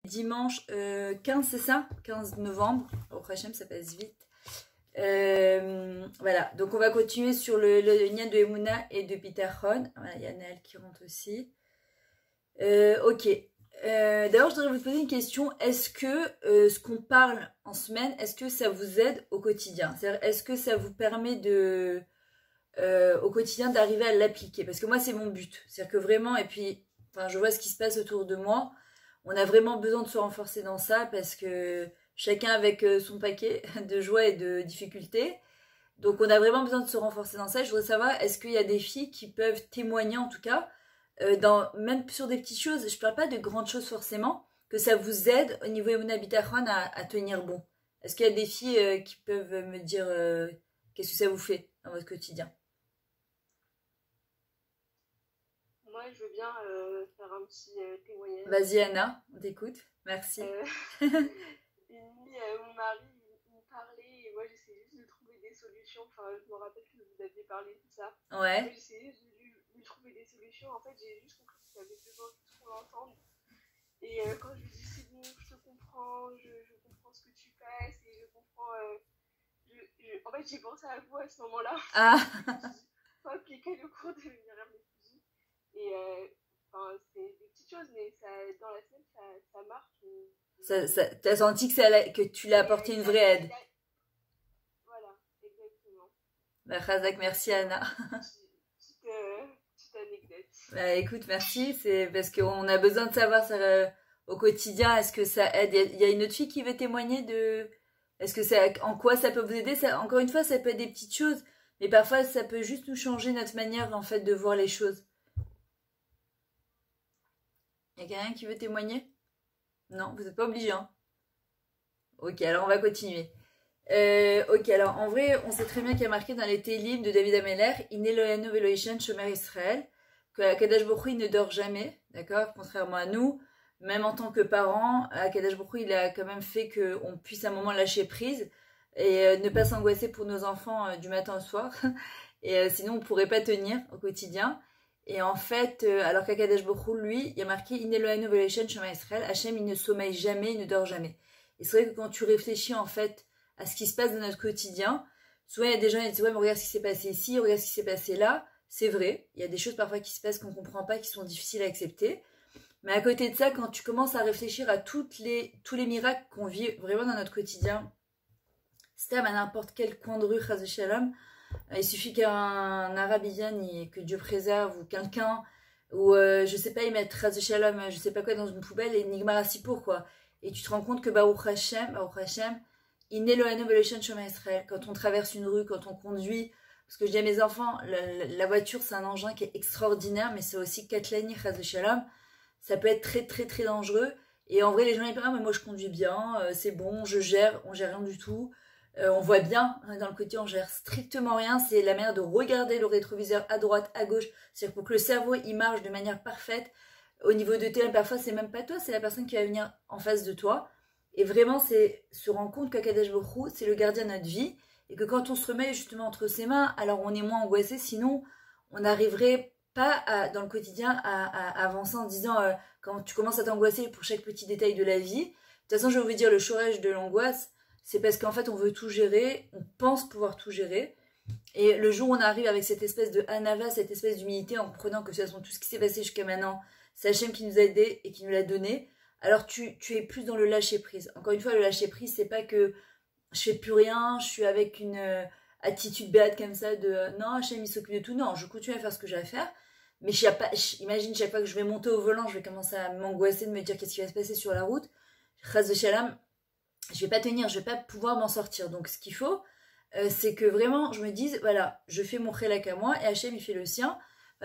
Dimanche 15, c'est ça? 15 novembre. Au Hachem, ça passe vite. Voilà, donc on va continuer sur le lien de Emouna et de Bitachon. Voilà, il y a Naël qui rentre aussi. Ok. D'abord, je voudrais vous poser une question. Est-ce que ce qu'on parle en semaine, est-ce que ça vous aide au quotidien? C'est-à-dire, est-ce que ça vous permet de, au quotidien d'arriver à l'appliquer? Parce que moi, c'est mon but. C'est-à-dire que vraiment, et puis, enfin, je vois ce qui se passe autour de moi. On a vraiment besoin de se renforcer dans ça parce que chacun avec son paquet de joie et de difficultés. Donc on a vraiment besoin de se renforcer dans ça. Je voudrais savoir, est-ce qu'il y a des filles qui peuvent témoigner en tout cas, même sur des petites choses, je ne parle pas de grandes choses forcément, que ça vous aide au niveau Emouna Bitachon à tenir bon. Est-ce qu'il y a des filles qui peuvent me dire qu'est-ce que ça vous fait dans votre quotidien? Moi, je veux bien faire un petit témoignage. Vas-y Anna, on t'écoute. Merci. Une nuit, mon mari, il me parlait et moi, j'essayais juste de trouver des solutions. Enfin, je me rappelle que vous aviez parlé de ça. Ouais. Moi, j'essayais juste de lui trouver des solutions. En fait, j'ai juste compris qu'il avait besoin juste qu'on l'entende. Et quand je lui dis c'est bon, je te comprends, je comprends ce que tu passes et je comprends. En fait, j'ai pensé à vous à ce moment-là. Ah. Faut appliquer le cours de Myriam Lefuji. Et c'est des petites choses, mais ça, dans la semaine, ça marche. T'as senti que tu l'as apporté une vraie aide. Voilà, exactement. Bah, Khazak, merci Anna. Petite anecdote. Bah, écoute, merci. C'est parce qu'on a besoin de savoir ça, au quotidien. Est-ce que ça aide? Il y a une autre fille qui veut témoigner de. Est-ce que ça, en quoi ça peut vous aider? Ça, encore une fois, ça peut être des petites choses, mais parfois ça peut juste nous changer notre manière en fait de voir les choses. Il y a quelqu'un qui veut témoigner? Non, vous n'êtes pas obligé. Hein. Ok, alors on va continuer. Ok, alors en vrai, on sait très bien qu'il y a marqué dans les Télim de David Ameller, Iné Loyano Veloishen Shomer Israël, que Akadosh Baruch Hu, il ne dort jamais, d'accord? Contrairement à nous, même en tant que parents, Akadosh Baruch Hu, il a quand même fait qu'on puisse à un moment lâcher prise et ne pas s'angoisser pour nos enfants du matin au soir. Et sinon, on ne pourrait pas tenir au quotidien. Et en fait, alors qu'Akadosh Baruch Hu, lui, il y a marqué Iné Loyano Veloishen Shomer Israël, Hachem, il ne sommeille jamais, il ne dort jamais. Et c'est vrai que quand tu réfléchis en fait à ce qui se passe dans notre quotidien, souvent il y a des gens qui disent ouais mais regarde ce qui s'est passé ici, regarde ce qui s'est passé là, c'est vrai, il y a des choses parfois qui se passent qu'on ne comprend pas, qui sont difficiles à accepter, mais à côté de ça, quand tu commences à réfléchir à tous les miracles qu'on vit vraiment dans notre quotidien, c'était à n'importe quel coin de rue, Chas Shalom, il suffit qu'un arabe y vienne, que Dieu préserve, ou quelqu'un, ou je sais pas, ils mettent Chas Shalom, je sais pas quoi dans une poubelle et Nigmar Asipour quoi. Et tu te rends compte que Baruch Hashem, quand on traverse une rue, quand on conduit, parce que je dis à mes enfants, la voiture c'est un engin qui est extraordinaire, mais c'est aussi Katlani, Chaz Shalom, ça peut être très très très dangereux. Et en vrai, les gens ils disent ah mais moi je conduis bien, c'est bon, je gère, on gère rien du tout. On voit bien dans le côté, on gère strictement rien. C'est la manière de regarder le rétroviseur à droite, à gauche, c'est-à-dire pour que le cerveau il marche de manière parfaite. Au niveau de tel, parfois c'est même pas toi, c'est la personne qui va venir en face de toi. Et vraiment, c'est se rendre compte qu'Akadosh Baruch Hu, c'est le gardien de notre vie. Et que quand on se remet justement entre ses mains, alors on est moins angoissé. Sinon, on n'arriverait pas dans le quotidien à avancer en disant quand tu commences à t'angoisser pour chaque petit détail de la vie. De toute façon, je vais vous dire, le chorège de l'angoisse, c'est parce qu'en fait, on veut tout gérer, on pense pouvoir tout gérer. Et le jour où on arrive avec cette espèce de anava, cette espèce d'humilité, en comprenant que de toute façon, tout ce qui s'est passé jusqu'à maintenant, c'est Hachem qui nous a aidés et qui nous l'a donné. Alors tu es plus dans le lâcher prise. Encore une fois, le lâcher prise, c'est pas que je fais plus rien, je suis avec une attitude béate comme ça de non, Hachem il s'occupe de tout. Non, je continue à faire ce que j'ai à faire. Mais imagine chaque fois que je vais monter au volant, je vais commencer à m'angoisser de me dire qu'est-ce qui va se passer sur la route. Chas de Shalom, je vais pas tenir, je vais pas pouvoir m'en sortir. Donc ce qu'il faut, c'est que vraiment je me dise voilà, je fais mon khélak à moi et Hachem il fait le sien.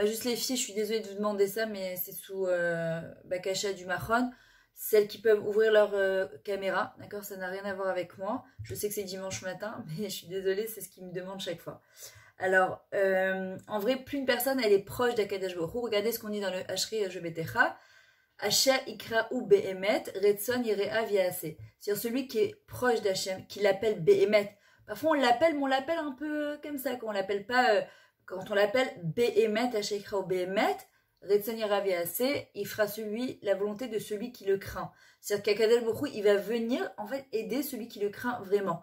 Juste les filles, je suis désolée de vous demander ça, mais c'est sous Bakasha du Mahon. Celles qui peuvent ouvrir leur caméra, d'accord, ça n'a rien à voir avec moi. Je sais que c'est dimanche matin, mais je suis désolée, c'est ce qu'ils me demandent chaque fois. Alors, en vrai, plus une personne, elle est proche d'Akadosh Baruch Hu. Regardez ce qu'on dit dans le Hashri Jebetecha. Asher ikra ou behemet, retson yirea viase. C'est-à-dire celui qui est proche d'Hachem, qui l'appelle behemet. Parfois, on l'appelle, mais on l'appelle un peu comme ça, quand on l'appelle pas... Quand on l'appelle Behemet, Hachem ikra ou Behemet, Retsani Ravi Assez, il fera la volonté de celui qui le craint. C'est-à-dire qu'Akadosh Baruch Hu, il va venir en fait aider celui qui le craint vraiment.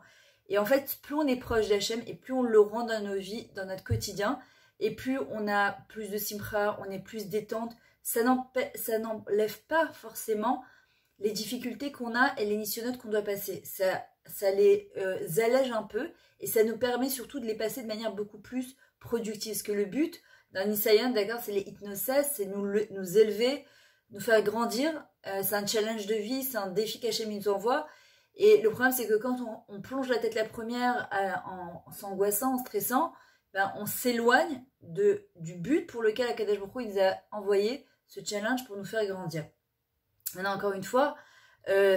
Et en fait, plus on est proche d'Hachem et plus on le rend dans nos vies, dans notre quotidien, et plus on a plus de simcha, on est plus détente, ça n'enlève pas forcément les difficultés qu'on a et les nisyonotes qu'on doit passer. Ça les allège un peu et ça nous permet surtout de les passer de manière beaucoup plus productive. Parce que le but d'un Nisayan, d'accord, c'est les hypnoses, c'est nous élever, nous faire grandir. C'est un challenge de vie, c'est un défi qu'Hachem nous envoie. Et le problème, c'est que quand on plonge la tête la première en s'angoissant, en stressant, ben, on s'éloigne du but pour lequel Akadosh Baruch Hu il nous a envoyé ce challenge pour nous faire grandir. Maintenant, encore une fois,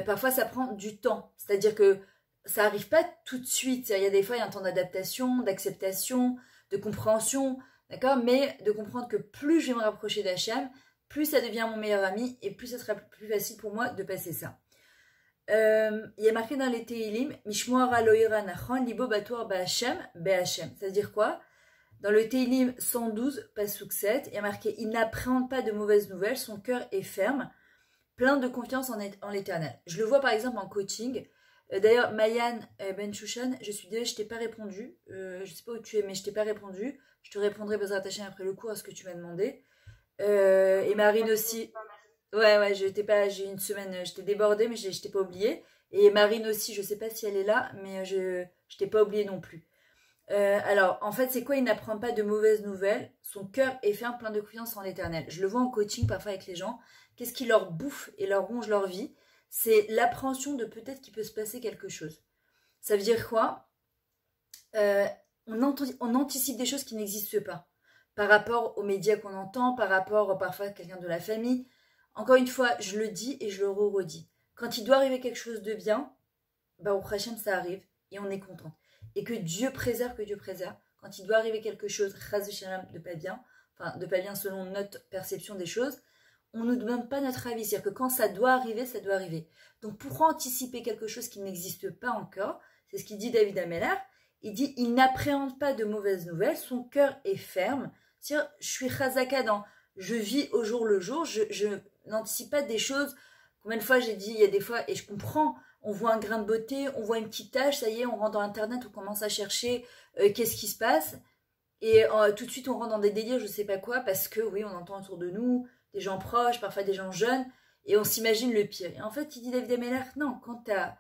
parfois ça prend du temps. C'est-à-dire que ça n'arrive pas tout de suite. Il y a des fois, il y a un temps d'adaptation, d'acceptation, de compréhension, d'accord? Mais de comprendre que plus je vais me rapprocher d'Hachem, plus ça devient mon meilleur ami et plus ça sera plus facile pour moi de passer ça. Il y a marqué dans les Teilim, Mishmoara loira nachon libo batoar ba'Hachem be'Hachem. Ça veut dire quoi? Dans le Teilim 112, pasuk 7, il y a marqué, il n'appréhende pas de mauvaises nouvelles, son cœur est ferme, plein de confiance en l'éternel. Je le vois par exemple en coaching. D'ailleurs, Mayan Ben Shushan, je suis désolée, je t'ai pas répondu. Je sais pas où tu es, mais je t'ai pas répondu. Je te répondrai Bezrat Hashem après le cours à ce que tu m'as demandé. Et Marine aussi. Ouais, j'ai une semaine, j'étais débordée, mais je t'ai pas oublié. Et Marine aussi, je sais pas si elle est là, mais je t'ai pas oublié non plus. Alors, en fait, c'est quoi? Il n'apprend pas de mauvaises nouvelles. Son cœur est ferme, plein de confiance en l'éternel. Je le vois en coaching parfois avec les gens. Qu'est-ce qui leur bouffe et leur ronge leur vie? C'est l'appréhension de peut-être qu'il peut se passer quelque chose. Ça veut dire quoi? On anticipe des choses qui n'existent pas. Par rapport aux médias qu'on entend, par rapport parfois à quelqu'un de la famille. Encore une fois, je le dis et je le redis. Quand il doit arriver quelque chose de bien, bah au Hachem ça arrive et on est content. Et que Dieu préserve, quand il doit arriver quelque chose, de pas bien, enfin de pas bien selon notre perception des choses, on ne nous demande pas notre avis. C'est-à-dire que quand ça doit arriver, ça doit arriver. Donc pour anticiper quelque chose qui n'existe pas encore, c'est ce qu'il dit David Ameller, il dit, il n'appréhende pas de mauvaises nouvelles, son cœur est ferme. C'est-à-dire, je suis chazaka dans, je vis au jour le jour, je n'anticipe pas des choses. Combien de fois j'ai dit, il y a des fois, et je comprends, on voit un grain de beauté, on voit une petite tache, ça y est, on rentre dans Internet, on commence à chercher qu'est-ce qui se passe. Et tout de suite, on rentre dans des délires, je sais pas quoi, parce que oui, on entend autour de nous des gens proches, parfois des gens jeunes, et on s'imagine le pire. Et en fait, il dit David Ameller, non, quand tu as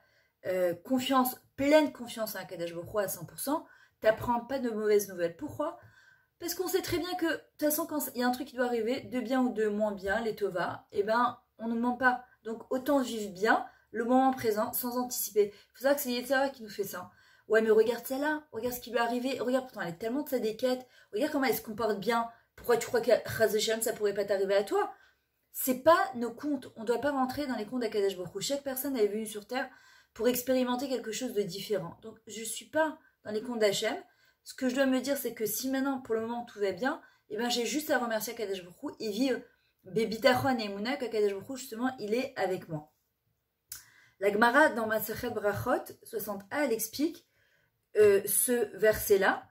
pleine confiance en Akadosh Baruch Hu à 100%, t'apprends pas de mauvaises nouvelles. Pourquoi? Parce qu'on sait très bien que, de toute façon, quand il y a un truc qui doit arriver, de bien ou de moins bien, les tova, eh ben, on ne ment pas. Donc, autant vivre bien le moment présent, sans anticiper. Il faut savoir que c'est Yetzirah qui nous fait ça. Ouais, mais regarde ça là, regarde ce qui lui est arrivé, regarde, pourtant, elle est tellement de sa déquête, regarde comment elle se comporte bien. Pourquoi tu crois que Chazeshan, ça pourrait pas t'arriver à toi? C'est pas nos comptes. On doit pas rentrer dans les comptes d'Akadosh Baruch Hu. Chaque personne est venue sur Terre pour expérimenter quelque chose de différent. Donc, je suis pas dans les comptes d'Hachem. Ce que je dois me dire, c'est que si maintenant, pour le moment, tout va bien, eh ben, j'ai juste à remercier Akadosh Baruch Hu et vivre Bebitachon et Mouna, qu'Akadosh Baruch Hu, justement, il est avec moi. La Gemara, dans Masechet Brachot 60a, elle explique ce verset-là.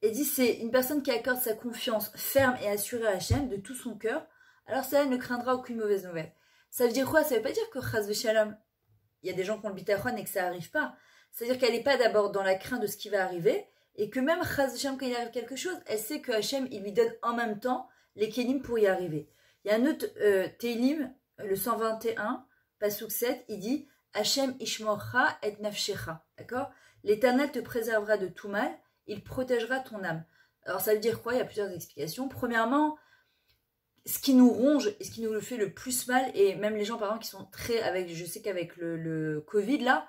Elle dit, c'est une personne qui accorde sa confiance ferme et assurée à Hachem de tout son cœur, alors ça, elle ne craindra aucune mauvaise nouvelle. Ça veut dire quoi? Ça veut pas dire que Chaz v'Shalom, il y a des gens qui ont le bitachon et que ça arrive pas. C'est-à-dire qu'elle n'est pas d'abord dans la crainte de ce qui va arriver, et que même Chaz v'Shalom, quand il arrive quelque chose, elle sait que Hachem, il lui donne en même temps les kelim pour y arriver. Il y a un autre Teilim, le 121, Pasuk 7, il dit, Hachem ishmorcha et nafshecha. D'accord? L'Éternel te préservera de tout mal, il protégera ton âme. Alors ça veut dire quoi? Il y a plusieurs explications. Premièrement, ce qui nous ronge et ce qui nous le fait le plus mal, et même les gens par exemple qui sont très avec, je sais qu'avec le Covid là,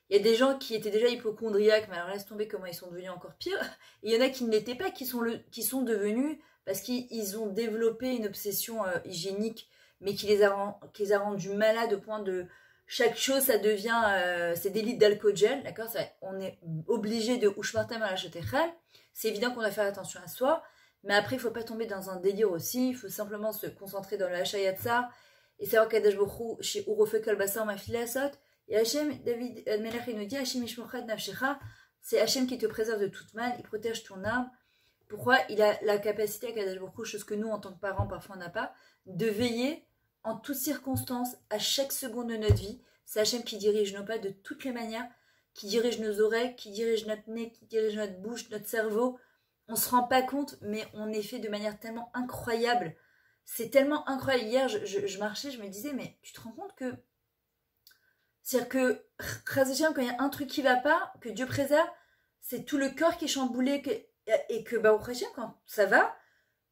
il y a des gens qui étaient déjà hypochondriaques, mais alors laisse tomber comment ils sont devenus encore pire. Et il y en a qui ne l'étaient pas, qui sont devenus parce qu'ils ont développé une obsession hygiénique, mais qui les a rendus malades au point de chaque chose, ça devient, c'est des litres d'alcool gel, d'accord? On est obligé de ushmartem à la. C'est évident qu'on doit faire attention à soi, mais après, il ne faut pas tomber dans un délire aussi. Il faut simplement se concentrer dans le hachayatsa et savoir qu'Akadosh Baruch Hu, chez Urofe Kolbasar Mafilasot, et Hachem, David Melech, il nous dit Hachem Ishmochat Nafshecha, c'est Hachem qui te préserve de toute mal, il protège ton âme. pourquoi il a la capacité à Kadosh Baruch Hu, chose que nous, en tant que parents, parfois on n'a pas, de veiller en toutes circonstances, à chaque seconde de notre vie. C'est Hachem qui dirige nos pas de toutes les manières, qui dirige nos oreilles, qui dirige notre nez, qui dirige notre bouche, notre cerveau. On se rend pas compte, mais on est fait de manière tellement incroyable. C'est tellement incroyable. Hier, je marchais, je me disais, mais tu te rends compte que... C'est-à-dire que, quand il y a un truc qui va pas, que Dieu préserve, c'est tout le corps qui est chamboulé, et que, bah, au Hashem, quand ça va,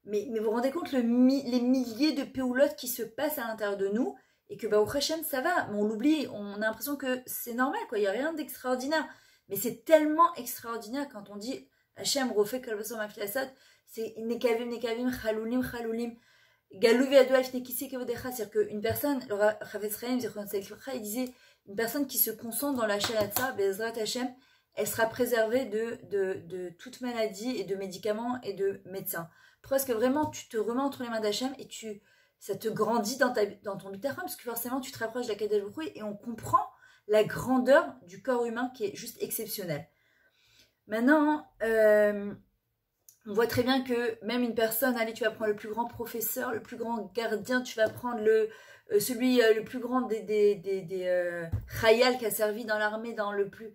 mais vous vous rendez compte les milliers de péoulottes qui se passent à l'intérieur de nous, et que, bah, au Hashem, ça va, mais on l'oublie, on a l'impression que c'est normal, quoi, il n'y a rien d'extraordinaire. Mais c'est tellement extraordinaire quand on dit Hashem, refait kolbasor mafilasot, c'est nekavim, chaloulim, galou ve'adou fnekisi kevodecha, c'est-à-dire qu'une personne, le Chavetz Chaim, il disait, une personne qui se concentre dans la Shalatza, Bezrat Hashem, elle sera préservée de toute maladie et de médicaments et de médecins. Parce que vraiment, tu te remets entre les mains d'Hachem et ça te grandit dans ton bitachon, parce que forcément, tu te rapproches de la Kadosh Baruch Hu et on comprend la grandeur du corps humain qui est juste exceptionnelle. Maintenant, on voit très bien que même une personne, allez, tu vas prendre le plus grand professeur, le plus grand gardien, tu vas prendre celui le plus grand des Khayal qui a servi dans l'armée, dans le plus...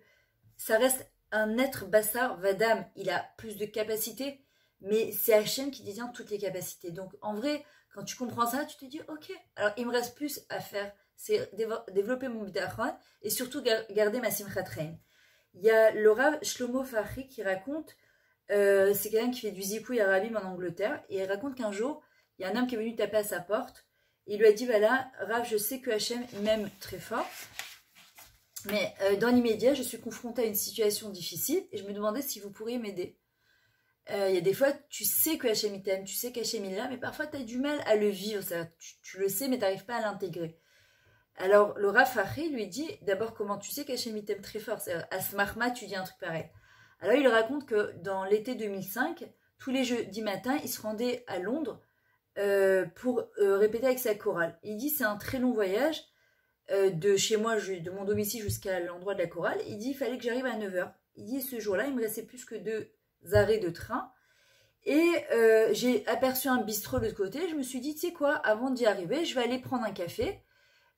Ça reste un être Bassar Vadam, il a plus de capacités, mais c'est Hachem qui détient toutes les capacités. Donc en vrai, quand tu comprends ça, tu te dis ok, alors il me reste plus à faire, c'est développer mon bitachon et surtout garder ma simchat rein. Il y a le Rav Shlomo Fahri qui raconte, c'est quelqu'un qui fait du zipouille arabim en Angleterre, et il raconte qu'un jour, il y a un homme qui est venu taper à sa porte, et il lui a dit voilà, Rav, je sais que Hachem m'aime très fort, mais dans l'immédiat, je suis confrontée à une situation difficile et je me demandais si vous pourriez m'aider. Il y a des fois, tu sais que Hachem t'aime, tu sais qu'Hachem est là, mais parfois tu as du mal à le vivre. Tu le sais, mais tu n'arrives pas à l'intégrer. Alors, le Rav Fahri lui dit d'abord comment tu sais qu'Hachem t'aime très fort. C'est-à-dire, à Smarma, tu dis un truc pareil. Alors, il raconte que dans l'été 2005, tous les jeudis matins, il se rendait à Londres pour répéter avec sa chorale. Il dit c'est un très long voyage. De chez moi, de mon domicile jusqu'à l'endroit de la chorale, il dit il fallait que j'arrive à 9h. Il dit ce jour-là, il me restait plus que 2 arrêts de train. Et j'ai aperçu un bistrot de l'autre côté. Je me suis dit, tu sais quoi, avant d'y arriver, je vais aller prendre un café.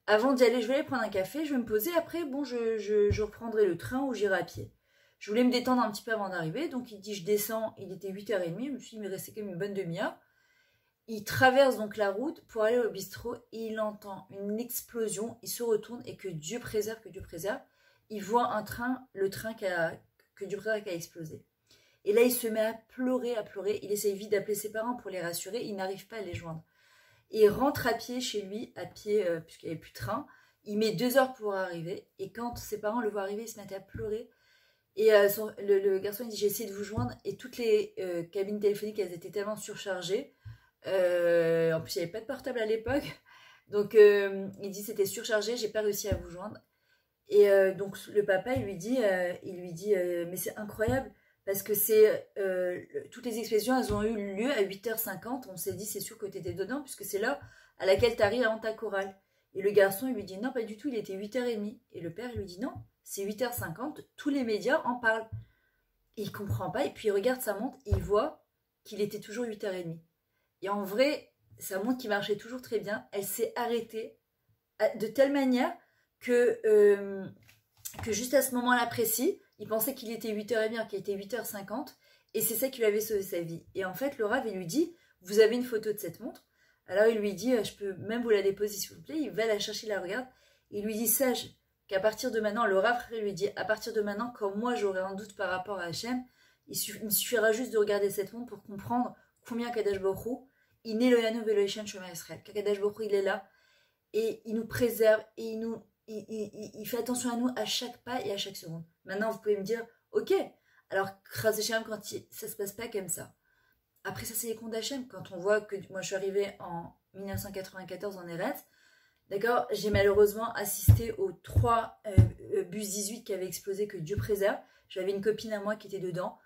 Avant d'y aller, je vais aller prendre un café, je vais me poser. Après, bon, je reprendrai le train ou j'irai à pied. Je voulais me détendre un petit peu avant d'arriver. Donc il dit, je descends, il était 8h30. Je me suis dit, il me restait quand même une bonne demi-heure. Il traverse donc la route pour aller au bistrot et il entend une explosion. Il se retourne et que Dieu préserve, il voit le train que Dieu préserve qui a explosé. Et là, il se met à pleurer. Il essaye vite d'appeler ses parents pour les rassurer. Il n'arrive pas à les joindre. Et il rentre à pied chez lui, puisqu'il n'y avait plus de train. Il met 2 heures pour arriver. Et quand ses parents le voient arriver, ils se mettent à pleurer. Et le garçon, il dit, j'ai essayé de vous joindre. Et toutes les cabines téléphoniques, elles étaient tellement surchargées. En plus il n'y avait pas de portable à l'époque, donc il dit c'était surchargé, j'ai pas réussi à vous joindre. Et donc le papa il lui dit mais c'est incroyable parce que toutes les explosions elles ont eu lieu à 8h50. On s'est dit c'est sûr que tu étais dedans puisque c'est l'heure à laquelle tu arrives avant ta chorale. Et le garçon il lui dit non pas du tout, il était 8h30. Et le père il lui dit non, c'est 8h50, tous les médias en parlent. Et il comprend pas et puis il regarde sa montre et il voit qu'il était toujours 8h30. Et en vrai, sa montre qui marchait toujours très bien, elle s'est arrêtée de telle manière que juste à ce moment-là précis, il pensait qu'il était 8h30, qu'il était 8h50, et c'est ça qui lui avait sauvé sa vie. Et en fait, le Rav, il lui dit, vous avez une photo de cette montre? Alors il lui dit, je peux même vous la déposer s'il vous plaît. Il va la chercher, il la regarde. Il lui dit, sache qu'à partir de maintenant, le Rav lui dit, à partir de maintenant, quand moi j'aurai un doute par rapport à Hachem, il me suffira juste de regarder cette montre pour comprendre combien Kadosh Baruch Hu, il est loyano veloishan Shema Israël. Kadosh Baruch Hu, il est là et il nous préserve et il fait attention à nous à chaque pas et à chaque seconde. Maintenant, vous pouvez me dire, ok, alors Chas Hashem, quand ça se passe pas comme ça. Après, ça c'est les comptes d'Hachem. Quand on voit que moi je suis arrivée en 1994 en Eretz, d'accord, j'ai malheureusement assisté aux 3 bus 18 qui avaient explosé, que Dieu préserve. J'avais une copine à moi qui était dedans.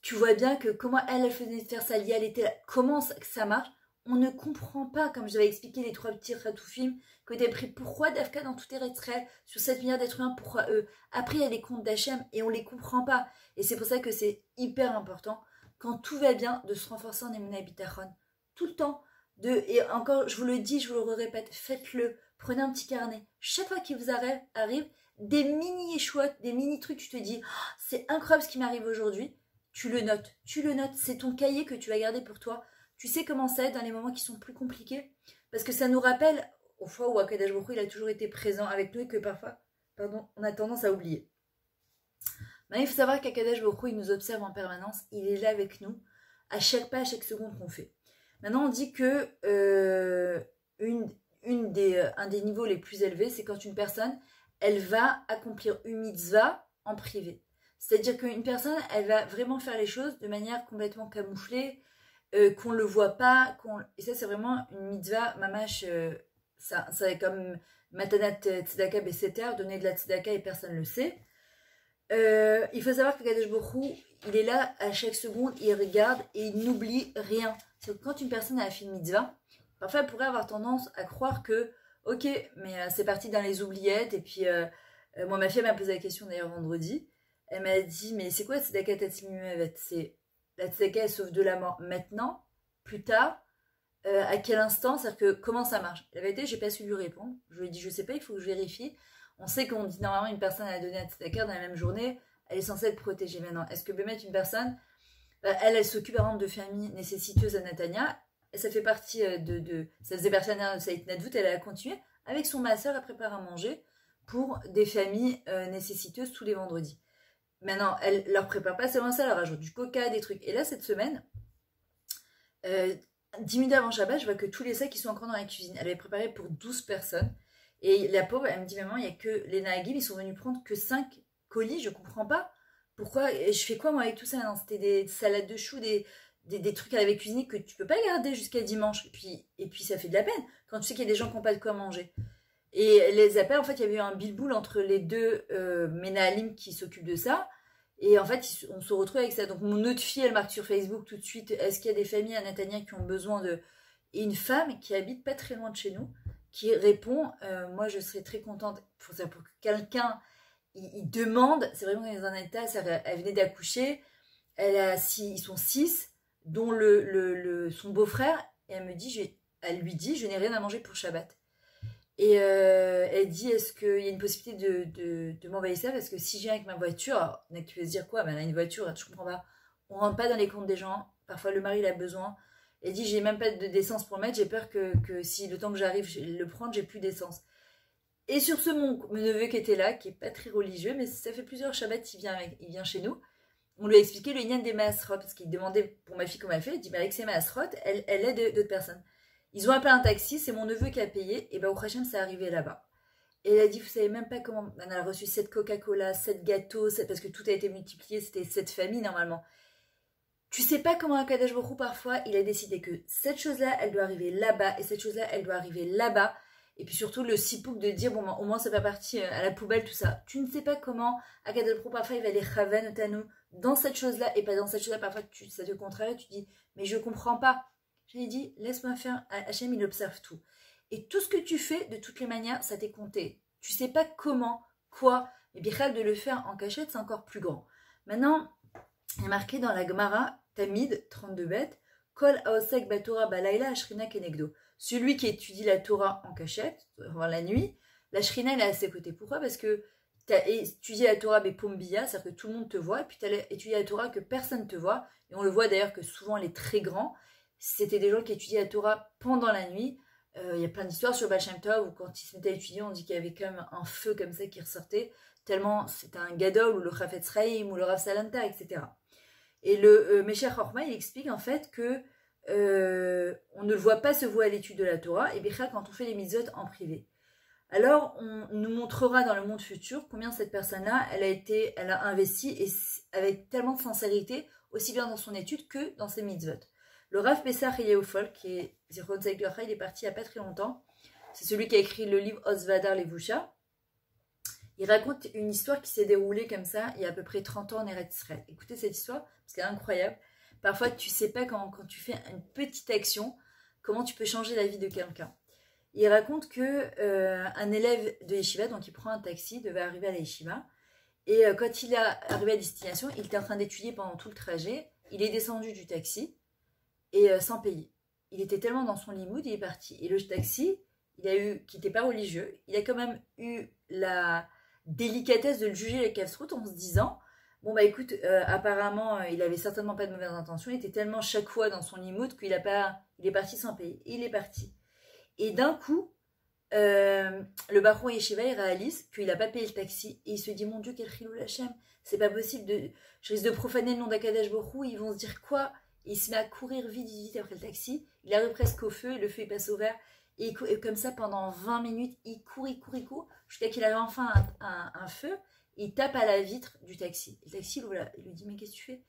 Tu vois bien que comment elle faisait faire sa lia, elle était là. Comment ça marche? On ne comprend pas, comme je vous avais expliqué les 3 petits ratoufim que tu as pris. Pourquoi Dafka dans tout Eretz-Israël, sur 7 milliards d'êtres humains, pourquoi eux? Après, il y a les comptes d'Hachem et on ne les comprend pas. Et c'est pour ça que c'est hyper important quand tout va bien, de se renforcer en Emouna Bitachon. Tout le temps. Et encore, je vous le dis, je vous le répète, faites-le. Prenez un petit carnet. Chaque fois qu'il vous arrive des mini échouettes, des mini trucs, tu te dis, oh, c'est incroyable ce qui m'arrive aujourd'hui. Tu le notes. C'est ton cahier que tu vas garder pour toi. Tu sais comment ça est dans les moments qui sont plus compliqués. Parce que ça nous rappelle aux fois où Akadosh Baruch Hu, il a toujours été présent avec nous et que parfois, on a tendance à oublier. Mais il faut savoir qu'Akadosh Baruch Hu, il nous observe en permanence. Il est là avec nous à chaque pas, à chaque seconde qu'on fait. Maintenant, on dit que un des niveaux les plus élevés, c'est quand une personne, elle va accomplir une mitzvah en privé. C'est-à-dire qu'une personne, elle va vraiment faire les choses de manière complètement camouflée, qu'on ne le voit pas. Et ça, c'est vraiment une mitzvah, mamash, ça est comme matanat tzedaka beseter, donner de la tzedaka et personne ne le sait. Il faut savoir que Kadesh Baruch Hu, il est là à chaque seconde, il regarde et il n'oublie rien. C'est que quand une personne a fait une mitzvah, parfois elle pourrait avoir tendance à croire que, ok, mais c'est parti dans les oubliettes. Et puis, moi, ma fille m'a posé la question d'ailleurs vendredi. Elle m'a dit, mais c'est quoi tzedaka tatzimimevet? C'est la tzedaka, elle sauve de la mort maintenant, plus tard, à quel instant? C'est-à-dire que comment ça marche? La vérité, j'ai pas su lui répondre. Je lui ai dit, je sais pas, il faut que je vérifie. On sait qu'on dit normalement une personne a donné à tzedaka dans la même journée, elle est censée être protégée. Maintenant, est-ce que peut mettre une personne, elle s'occupe par exemple de familles nécessiteuses à Netanya, et ça fait partie ça faisait partie de Saït Nadvout, elle a continué avec son masseur à préparer à manger pour des familles nécessiteuses tous les vendredis. Maintenant, elle leur prépare pas seulement ça, elle leur rajoute du coca, des trucs. Et là, cette semaine, 10 minutes avant Shabbat, je vois que tous les sacs, ils sont encore dans la cuisine. Elle avait préparé pour 12 personnes. Et la pauvre, elle me dit, maman, il n'y a que les Nahagim, ils sont venus prendre que 5 colis, je comprends pas. Pourquoi? Et je fais quoi, moi, avec tout ça? Non, c'était des salades de choux, des trucs qu'elle avait cuisinés que tu peux pas garder jusqu'à dimanche. Et puis, ça fait de la peine quand tu sais qu'il y a des gens qui n'ont pas de quoi manger. Et les appels, en fait, il y avait eu un bilboul entre les deux Menahalim qui s'occupent de ça. Et en fait, on se retrouve avec ça. Donc, mon autre fille, elle marque sur Facebook tout de suite, est-ce qu'il y a des familles à Netanya qui ont besoin de... Et une femme qui habite pas très loin de chez nous, qui répond, moi, je serais très contente pour ça, pour que quelqu'un, il demande, c'est vraiment dans un état, elle venait d'accoucher, ils sont 6, dont son beau-frère, et elle lui dit, je n'ai rien à manger pour Shabbat. Et elle dit, est-ce qu'il y a une possibilité de m'envoyer ça? Parce que si je viens avec ma voiture, alors, tu peux se dire quoi? Ben, elle a une voiture, je comprends pas. On rentre pas dans les comptes des gens. Parfois, le mari, il a besoin. Elle dit, j'ai même pas d'essence pour le mettre. J'ai peur que si le temps que j'arrive, je le prendre, j'ai plus d'essence. Et sur ce, mon neveu qui était là, qui est pas très religieux, mais ça fait plusieurs Shabbats, il vient chez nous. On lui a expliqué le Inyan des Maasrot, parce qu'il demandait pour ma fille comment elle fait. Il dit, mais avec ses Maasrot, elle aide d'autres personnes. Ils ont appelé un taxi, c'est mon neveu qui a payé, et ben au Hachem, c'est arrivé là-bas. Et elle a dit, vous savez même pas comment, on a reçu 7 Coca-Cola, 7 gâteaux, parce que tout a été multiplié, c'était 7 familles normalement. Tu sais pas comment Akadosh Baruch Hu, parfois, il a décidé que cette chose-là, elle doit arriver là-bas, et cette chose-là, elle doit arriver là-bas. Et puis surtout, le sipouk de dire, bon, au moins, c'est pas parti à la poubelle, tout ça. Tu ne sais pas comment Akadosh Baruch Hu, parfois, il va les raven tanou dans cette chose-là, et pas dans cette chose-là. Parfois, ça te contrarie, tu dis, mais je comprends pas. Je lui ai dit, laisse-moi faire, Hachem, il observe tout. Et tout ce que tu fais, de toutes les manières, ça t'est compté. Tu sais pas comment, quoi, mais Bichal, de le faire en cachette, c'est encore plus grand. Maintenant, il y a marqué dans la Gemara, Tamid, 32 bêtes, Kol Aosek Batora Balaila Ashrina Kenegdo. Celui qui étudie la Torah en cachette, la nuit, la Shrina, elle est à ses côtés. Pourquoi? Parce que tu as étudié la Torah Bepombia, c'est-à-dire que tout le monde te voit, et puis tu as étudié la Torah que personne ne te voit, et on le voit d'ailleurs que souvent les très grands, c'était des gens qui étudiaient la Torah pendant la nuit. Il y a plein d'histoires sur Baal Shem Tov où quand ils se mettaient à étudier, on dit qu'il y avait quand même un feu comme ça qui ressortait, tellement c'était un gadol ou le Chafetz Chaim ou le Rav Salanta, etc. Et le Mesher Chorma, il explique en fait que on ne le voit pas se vouer à l'étude de la Torah, et bien quand on fait les mitzvot en privé. Alors, on nous montrera dans le monde futur combien cette personne-là, elle a investi et avec tellement de sincérité, aussi bien dans son étude que dans ses mitzvot. Le Rav Pessah Yehoufol, qui est Zichron Tzaddik Livracha, il est parti il n'y a pas très longtemps. C'est celui qui a écrit le livre Osvadar Levusha. Il raconte une histoire qui s'est déroulée comme ça il y a à peu près 30 ans en Eretz Israël. Écoutez cette histoire, parce qu'elle est incroyable. Parfois, tu ne sais pas quand tu fais une petite action, comment tu peux changer la vie de quelqu'un. Il raconte que un élève de Yeshiva, donc il prend un taxi, devait arriver à la Yeshiva. Et quand il est arrivé à destination, il était en train d'étudier pendant tout le trajet. il est descendu du taxi et sans payer. Il était tellement dans son limoud, il est parti. Et le taxi, qui n'était pas religieux, il a quand même eu la délicatesse de le juger la casse-route en se disant, bon bah écoute, apparemment, il avait certainement pas de mauvaises intentions, il était tellement chaque fois dans son limoud qu'il il est parti sans payer. Et il est parti. Et d'un coup, le Baron Yeshiva, il réalise qu'il n'a pas payé le taxi et il se dit, mon Dieu, quel chilou Hachem, c'est pas possible, je risque de profaner le nom d'Akadosh Baruch Hu, ils vont se dire quoi? Et il se met à courir vite, vite après le taxi, il arrive presque au feu, et le feu il passe au vert, et comme ça pendant 20 minutes, il court, jusqu'à qu'il arrive enfin un feu, et il tape à la vitre du taxi. Et le taxi, il lui dit, mais qu'est-ce que tu fais?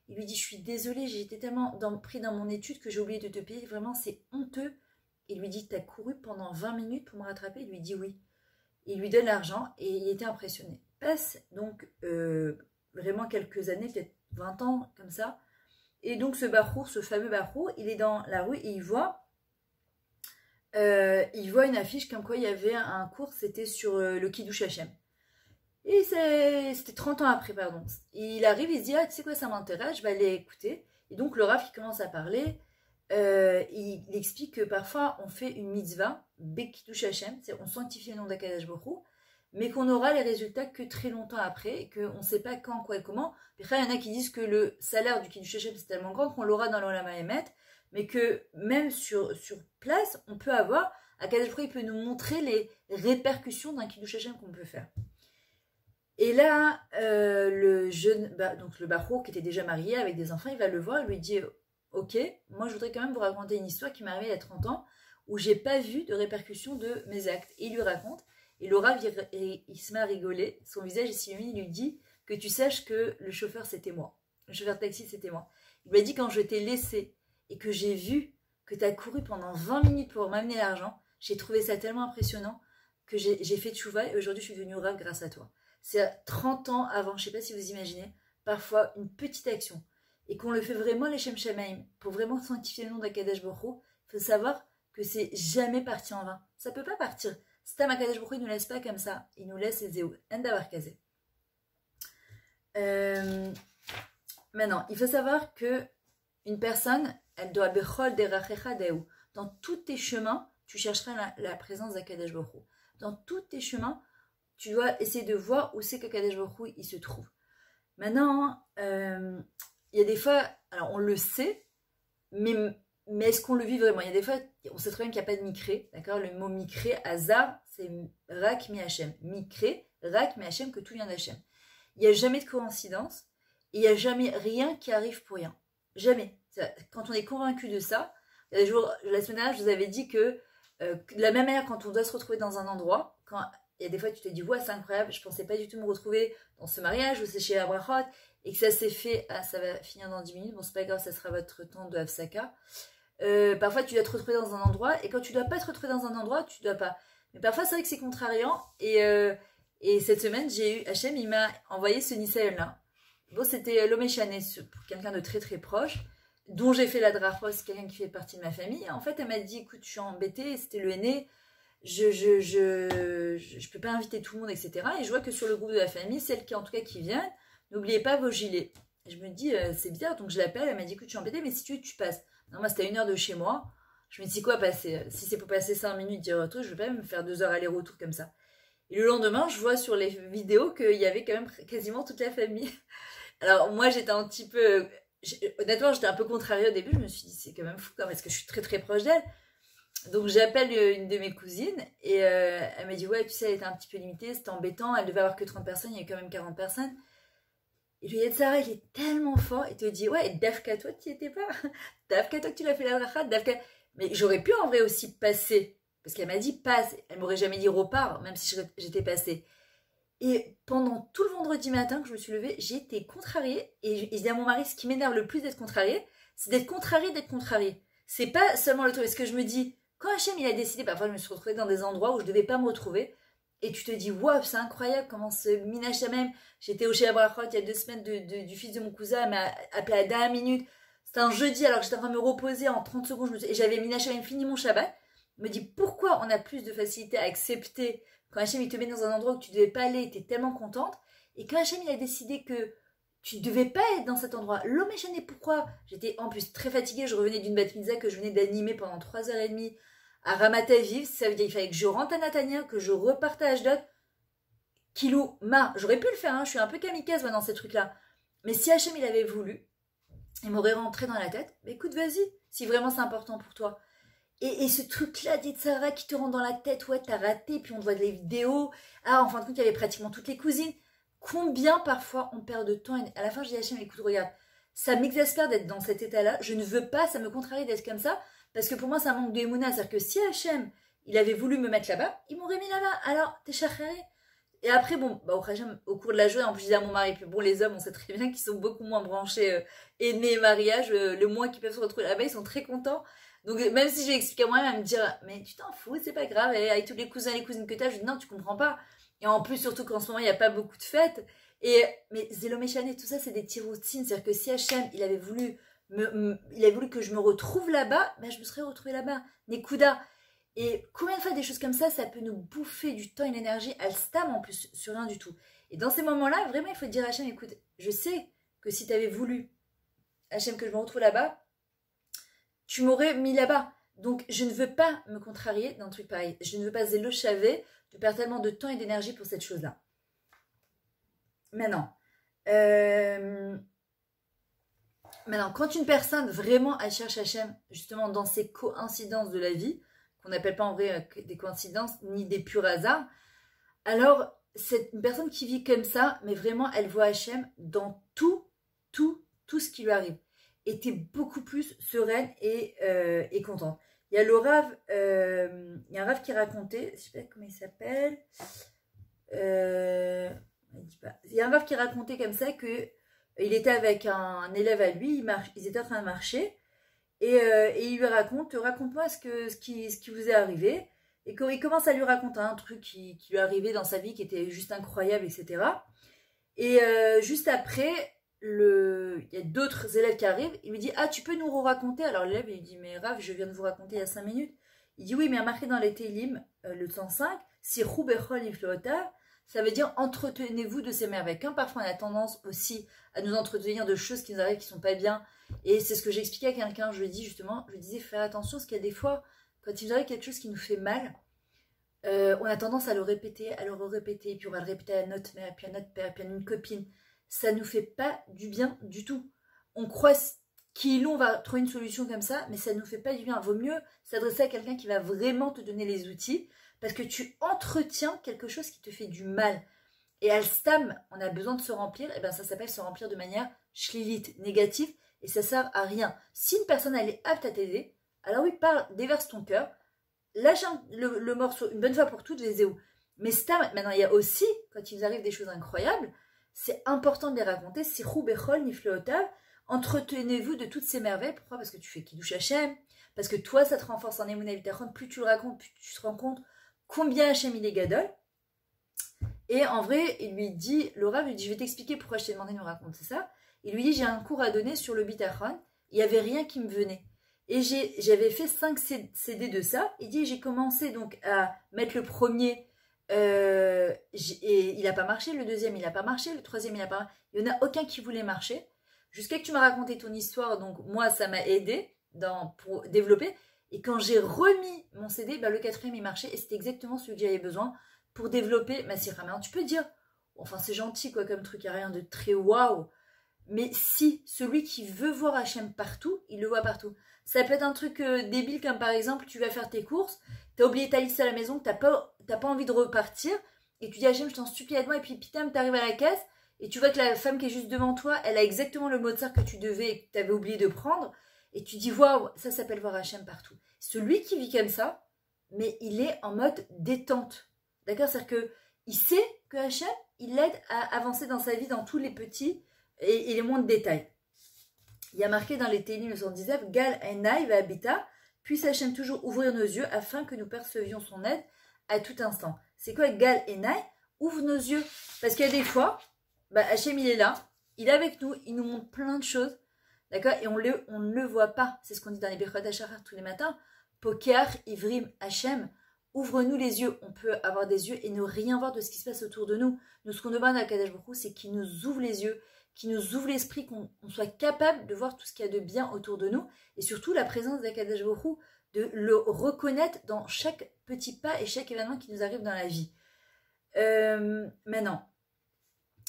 Il lui dit, je suis désolée, j'ai été tellement pris dans mon étude que j'ai oublié de te payer, vraiment c'est honteux. Il lui dit, t'as couru pendant 20 minutes pour me rattraper? Il lui dit oui. Il lui donne l'argent et il était impressionné. Passe donc vraiment quelques années, peut-être 20 ans comme ça. Et donc ce fameux Bachour, il est dans la rue et il voit une affiche comme quoi il y avait un cours, c'était sur le Kiddush Hashem. Et c'était 30 ans après, pardon. Et il arrive, il se dit, ah tu sais quoi, ça m'intéresse, je vais aller écouter. Et donc le Rav qui commence à parler, il explique que parfois on fait une mitzvah, Bekiddush Hashem, on sanctifie le nom d'Akadosh Baruch Hu, mais qu'on aura les résultats que très longtemps après, et qu'on ne sait pas quand, quoi et comment. Puis après, il y en a qui disent que le salaire du Kiddush Hashem c'est tellement grand qu'on l'aura dans l'Olam HaEmet, mais que même sur place, on peut avoir, Akadosh Baruch Hu, il peut nous montrer les répercussions d'un Kiddush Hashem qu'on peut faire. Et là, donc le Bachour qui était déjà marié avec des enfants, il va le voir et lui dit, ok, moi je voudrais quand même vous raconter une histoire qui m'est arrivée il y a 30 ans où j'ai pas vu de répercussions de mes actes. Et il lui raconte, et le Rav, il se met à rigoler, son visage est s'illumine, il lui dit que tu saches que le chauffeur c'était moi, le chauffeur de taxi c'était moi. Il lui a dit, quand je t'ai laissé et que j'ai vu que tu as couru pendant 20 minutes pour m'amener l'argent, j'ai trouvé ça tellement impressionnant que j'ai fait tchouva et aujourd'hui je suis devenue Rav grâce à toi. C'est 30 ans avant, je ne sais pas si vous imaginez, parfois une petite action, et qu'on le fait vraiment les Shem Shamaim, pour vraiment sanctifier le nom d'Akadosh Baruch Hu, il faut savoir que c'est jamais parti en vain. Ça ne peut pas partir. Stam Akadosh Baruch Hu, il ne nous laisse pas comme ça, il nous laisse les Zéou. Endavar Kazé. Maintenant, il faut savoir que une personne, elle doit bechol derachecha dehu. Dans tous tes chemins, tu chercheras la présence d'Akadosh Baruch Hu. Dans tous tes chemins, tu dois essayer de voir où c'est qu'Akadosh Baruch Hu il se trouve. Maintenant, il y a des fois, alors on le sait, mais est-ce qu'on le vit vraiment? Il y a des fois, on sait très bien qu'il n'y a pas de mikré, d'accord? Le mot mikré, hasard, c'est rak mi Hashem. Mikré, rak mi Hashem, que tout vient d'Hashem. Il n'y a jamais de coïncidence, et il n'y a jamais rien qui arrive pour rien. Jamais. Quand on est convaincu de ça, il y a des jours, la semaine dernière, je vous avais dit que de la même manière, quand on doit se retrouver dans un endroit, quand il y a des fois tu te dis ouais c'est incroyable, je pensais pas du tout me retrouver dans ce mariage ou c'est chez Abrahot et que ça s'est fait, ça va finir dans 10 minutes, bon c'est pas grave, ça sera votre temps de Hafsaka. Parfois tu dois te retrouver dans un endroit et quand tu dois pas te retrouver dans un endroit, tu dois pas. Mais parfois c'est vrai que c'est contrariant et cette semaine j'ai eu, Hachem il m'a envoyé ce Nisaïon là. Bon c'était l'Omeshané, pour quelqu'un de très très proche, dont j'ai fait la drachos, quelqu'un qui fait partie de ma famille. Et en fait elle m'a dit écoute je suis embêtée, c'était le aîné, je peux pas inviter tout le monde, etc. Et je vois que sur le groupe de la famille, celles qui en tout cas qui viennent, n'oubliez pas vos gilets. Et je me dis, c'est bizarre, donc je l'appelle, elle m'a dit que tu es embêtée, mais si tu veux, tu passes. Non, moi c'était à 1 heure de chez moi. Je me dis, quoi passer? Si c'est pour passer 5 minutes, dire retour, je vais pas me faire 2 heures aller-retour comme ça. Et le lendemain, je vois sur les vidéos qu'il y avait quand même quasiment toute la famille. Alors moi j'étais un petit peu, honnêtement j'étais un peu contrariée au début, je me suis dit c'est quand même fou quand même, parce que je suis très très proche d'elle. Donc j'appelle une de mes cousines et elle m'a dit ouais tu sais elle était un petit peu limitée, c'était embêtant, elle devait avoir que 30 personnes, il y avait quand même 40 personnes. Et le Yetzara il est tellement fort, il te dit ouais Dafka toi tu n'y étais pas, Dafka toi que tu l'as fait la dracha, Dafka. Mais j'aurais pu en vrai aussi passer, parce qu'elle m'a dit passe, elle m'aurait jamais dit repars, même si j'étais passée. Et pendant tout le vendredi matin que je me suis levée, j'étais contrariée et je dis à mon mari ce qui m'énerve le plus d'être contrariée, c'est d'être contrariée. C'est pas seulement le truc, parce que je me dis quand Hachem il a décidé, parfois je me suis retrouvée dans des endroits où je devais pas me retrouver, et tu te dis waouh c'est incroyable comment ce Minash même, j'étais au chez Abrahot il y a 2 semaines du fils de mon cousin, elle m'a appelé à la dernière minute, c'était un jeudi alors que j'étais en train de me reposer en 30 secondes, et j'avais Minash même fini mon Shabbat, je me dis pourquoi on a plus de facilité à accepter quand Hachem il te met dans un endroit où tu devais pas aller, tu es tellement contente, et quand Hachem il a décidé que tu devais pas être dans cet endroit. L'homme échané, pourquoi? J'étais en plus très fatiguée, je revenais d'une bat mitzvah que je venais d'animer pendant 3h30 à Ramat Aviv. Ça veut dire qu'il fallait que je rentre à Natania, que je reparte à Ashdod. Kilou, j'aurais pu le faire, hein, je suis un peu kamikaze moi, dans ces trucs-là. Mais si Hachem il avait voulu, il m'aurait rentré dans la tête. Mais écoute, vas-y, si vraiment c'est important pour toi. Et ce truc-là d'Yetzara qui te rentre dans la tête, ouais, t'as raté, puis on te voit des vidéos. Ah, en fin de compte, il y avait pratiquement toutes les cousines. Combien parfois on perd de temps. Et à la fin, je dis à Hachem, écoute, regarde, ça m'exaspère d'être dans cet état-là. Je ne veux pas, ça me contrarie d'être comme ça. Parce que pour moi, c'est un manque de Emouna. C'est-à-dire que si Hachem, il avait voulu me mettre là-bas, il m'aurait mis là-bas. Alors, t'es charré. Et après, bon, au cours de la journée, en plus, je disais à mon mari, puis bon, les hommes, on sait très bien qu'ils sont beaucoup moins branchés aînés et mariage. Le moins qu'ils peuvent se retrouver là-bas, ils sont très contents. Donc, même si j'ai expliqué à moi-même, elle me dire, mais tu t'en fous, c'est pas grave, et avec tous les cousins et les cousines que t'as, je dis, non, tu comprends pas. Et en plus, surtout qu'en ce moment, il n'y a pas beaucoup de fêtes. Mais Zélo Méchané, tout ça, c'est des tiroutines. C'est-à-dire que si Hachem, il avait voulu que je me retrouve là-bas, ben, je me serais retrouvée là-bas. Nekuda. Et combien de fois des choses comme ça peut nous bouffer du temps et de l'énergie, à stam en plus, sur rien du tout. Et dans ces moments-là, vraiment, il faut dire à Hachem, écoute, je sais que si tu avais voulu, Hachem, que je me retrouve là-bas, tu m'aurais mis là-bas. Donc, je ne veux pas me contrarier d'un truc pareil. Je ne veux pas zélo chavé de perdre tellement de temps et d'énergie pour cette chose-là. Maintenant, quand une personne vraiment elle cherche Hachem, justement dans ces coïncidences de la vie, qu'on n'appelle pas en vrai des coïncidences ni des purs hasards, alors c'est une personne qui vit comme ça, mais vraiment elle voit Hachem dans tout ce qui lui arrive. Et t'es beaucoup plus sereine et contente. Il y a le Rav, il y a un Rav qui racontait, je sais pas comment il s'appelle, il y a un Rav qui racontait comme ça que il était avec un élève à lui, ils étaient en train de marcher, et il lui raconte-moi ce qui vous est arrivé. Et quand il commence à lui raconter un truc qui lui est arrivé dans sa vie qui était juste incroyable, etc. Et juste après, il y a d'autres élèves qui arrivent, il lui dit, ah, tu peux nous raconter? Alors l'élève, il lui dit, mais Rav, je viens de vous raconter il y a 5 minutes. Il dit, oui, mais il y a marqué dans les Télim, le 105, si Roubechol Iflota, ça veut dire entretenez-vous de ces merveilles. Quand parfois on a tendance aussi à nous entretenir de choses qui nous arrivent qui sont pas bien. Et c'est ce que j'expliquais à quelqu'un, je lui dis justement, je lui disais, fais attention, parce qu'il y a des fois, quand il nous arrive quelque chose qui nous fait mal, on a tendance à le répéter, puis on va le répéter à notre mère, puis à notre père, puis à une copine. Ça nous fait pas du bien du tout. On croit on va trouver une solution comme ça, mais ça nous fait pas du bien. Vaut mieux s'adresser à quelqu'un qui va vraiment te donner les outils, parce que tu entretiens quelque chose qui te fait du mal. Et à stam, on a besoin de se remplir, et bien ça s'appelle se remplir de manière shlilite, négative, et ça sert à rien. Si une personne elle est apte à t'aider, alors oui, déverse ton cœur, lâche le morceau une bonne fois pour toutes, les où. Mais stam, maintenant il y a aussi, quand il nous arrive des choses incroyables, c'est important de les raconter. Sirou bechol nifleotav, entretenez-vous de toutes ces merveilles. Pourquoi? Parce que tu fais Kiddush Hashem, parce que toi ça te renforce en Emunah Bitachon. Plus tu le racontes, plus tu te rends compte combien Hashem il est gadol. Et en vrai, il lui dit, Laura lui dit, je vais t'expliquer pourquoi je t'ai demandé de me raconter ça. Il lui dit, j'ai un cours à donner sur le Bitachon. Il n'y avait rien qui me venait. Et j'avais fait 5 CD de ça. Il dit, j'ai commencé donc à mettre le premier. Et il n'a pas marché. Le deuxième, il n'a pas marché. Le troisième, il n'a pas marché. Il n'y en a aucun qui voulait marcher. Jusqu'à que tu m'as raconté ton histoire. Donc moi, ça m'a aidé pour développer. Et quand j'ai remis mon CD, le quatrième, il marchait. Et c'était exactement celui que j'avais besoin pour développer ma sira. Maintenant, tu peux dire, enfin c'est gentil quoi comme truc, il n'y a rien de très waouh. Mais si, celui qui veut voir Hachem partout, il le voit partout. Ça peut être un truc débile comme par exemple, tu vas faire tes courses, t'as oublié ta liste à la maison, t'as pas envie de repartir, et tu dis Hachem, je t'en supplie, aide-moi, et puis putain, t'arrives à la caisse, et tu vois que la femme qui est juste devant toi, elle a exactement le Mozart que tu avais oublié de prendre, et tu dis waouh, ça s'appelle voir Hachem partout. Celui qui vit comme ça, mais il est en mode détente. D'accord? C'est-à-dire qu'il sait que Hachem, il l'aide à avancer dans sa vie dans tous les petits et les moindres détails. Il y a marqué dans les Télim 119, Gal Enai va habita, puisse Hachem toujours ouvrir nos yeux afin que nous percevions son aide à tout instant. C'est quoi Gal Enai? Ouvre nos yeux. Parce qu'il y a des fois, Hachem il est là, il est avec nous, il nous montre plein de choses, d'accord? Et on ne le voit pas. C'est ce qu'on dit dans les Birchot HaShachar tous les matins. Pokeach Ivrim Hachem. Ouvre-nous les yeux. On peut avoir des yeux et ne rien voir de ce qui se passe autour de nous. Nous, ce qu'on demande à Kadosh Baruch Hu, c'est qu'il nous ouvre les yeux, qui nous ouvre l'esprit, qu'on soit capable de voir tout ce qu'il y a de bien autour de nous, et surtout la présence d'Akadosh Baruch Hu, de le reconnaître dans chaque petit pas et chaque événement qui nous arrive dans la vie. Maintenant,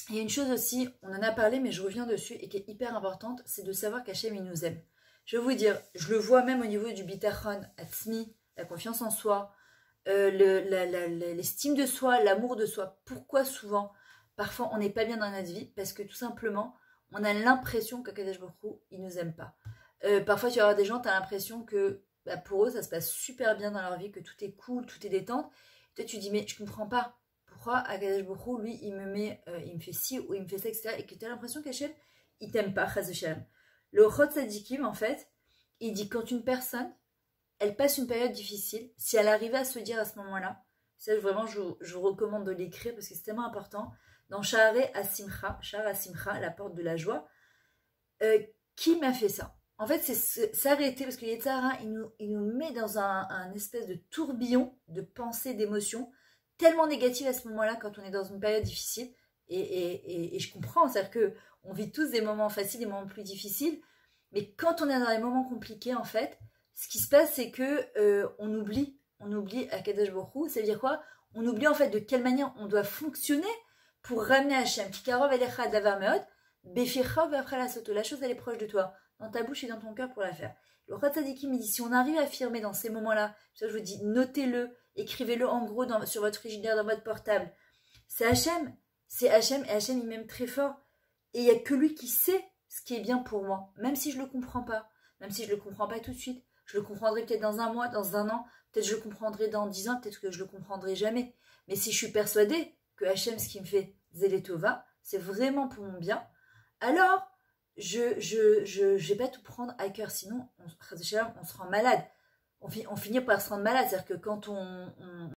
il y a une chose aussi, on en a parlé, mais je reviens dessus, et qui est hyper importante, c'est de savoir qu'Hachem, il nous aime. Je vais vous dire, je le vois même au niveau du bitachon, atzmi, la confiance en soi, l'estime de soi, l'amour de soi. Pourquoi souvent, parfois, on n'est pas bien dans notre vie? Parce que tout simplement, on a l'impression qu'Akadosh Baruch Hu, il nous aime pas. Parfois, tu vas avoir des gens, tu as l'impression que pour eux, ça se passe super bien dans leur vie, que tout est cool, tout est détente. Toi, tu dis, mais je comprends pas. Pourquoi Akadosh Baruch Hu, lui, il me fait ci ou il me fait ça, etc. Et que tu as l'impression qu'Hachem, il t'aime pas, Chas v'Shalom. Le Chod Sadikim, en fait, il dit quand une personne, elle passe une période difficile, si elle arrivait à se dire à ce moment-là, ça vraiment, je vous recommande de l'écrire parce que c'est tellement important, dans Sha'arei Asimcha, la porte de la joie, qui m'a fait ça? En fait, c'est s'arrêter parce que Yetzirah, il nous met dans un espèce de tourbillon de pensées, d'émotions, tellement négatives à ce moment-là quand on est dans une période difficile. Et je comprends, c'est-à-dire qu'on vit tous des moments faciles, des moments plus difficiles, mais quand on est dans les moments compliqués, en fait, ce qui se passe, c'est que on oublie Akadosh Baruch Hu. Ça veut dire quoi? On oublie en fait de quelle manière on doit fonctionner pour ramener Hachem. Kikarov elecha davar meod, befircha ve'afra la soto. La chose, elle est proche de toi, dans ta bouche et dans ton cœur pour la faire. Le Chod Sadikim, il dit, si on arrive à affirmer dans ces moments-là, je vous dis, notez-le, écrivez-le en gros sur votre frigidaire, dans votre portable. C'est Hachem, et Hachem, il m'aime très fort. Et il n'y a que lui qui sait ce qui est bien pour moi, même si je ne le comprends pas, même si je ne le comprends pas tout de suite. Je le comprendrai peut-être dans un mois, dans un an, peut-être je le comprendrai dans 10 ans, peut-être que je le comprendrai jamais. Mais si je suis persuadée que Hachem, ce qui me fait Zeletova, c'est vraiment pour mon bien, alors je vais pas tout prendre à cœur, sinon on se rend malade. On finit par se rendre malade, c'est-à-dire que quand on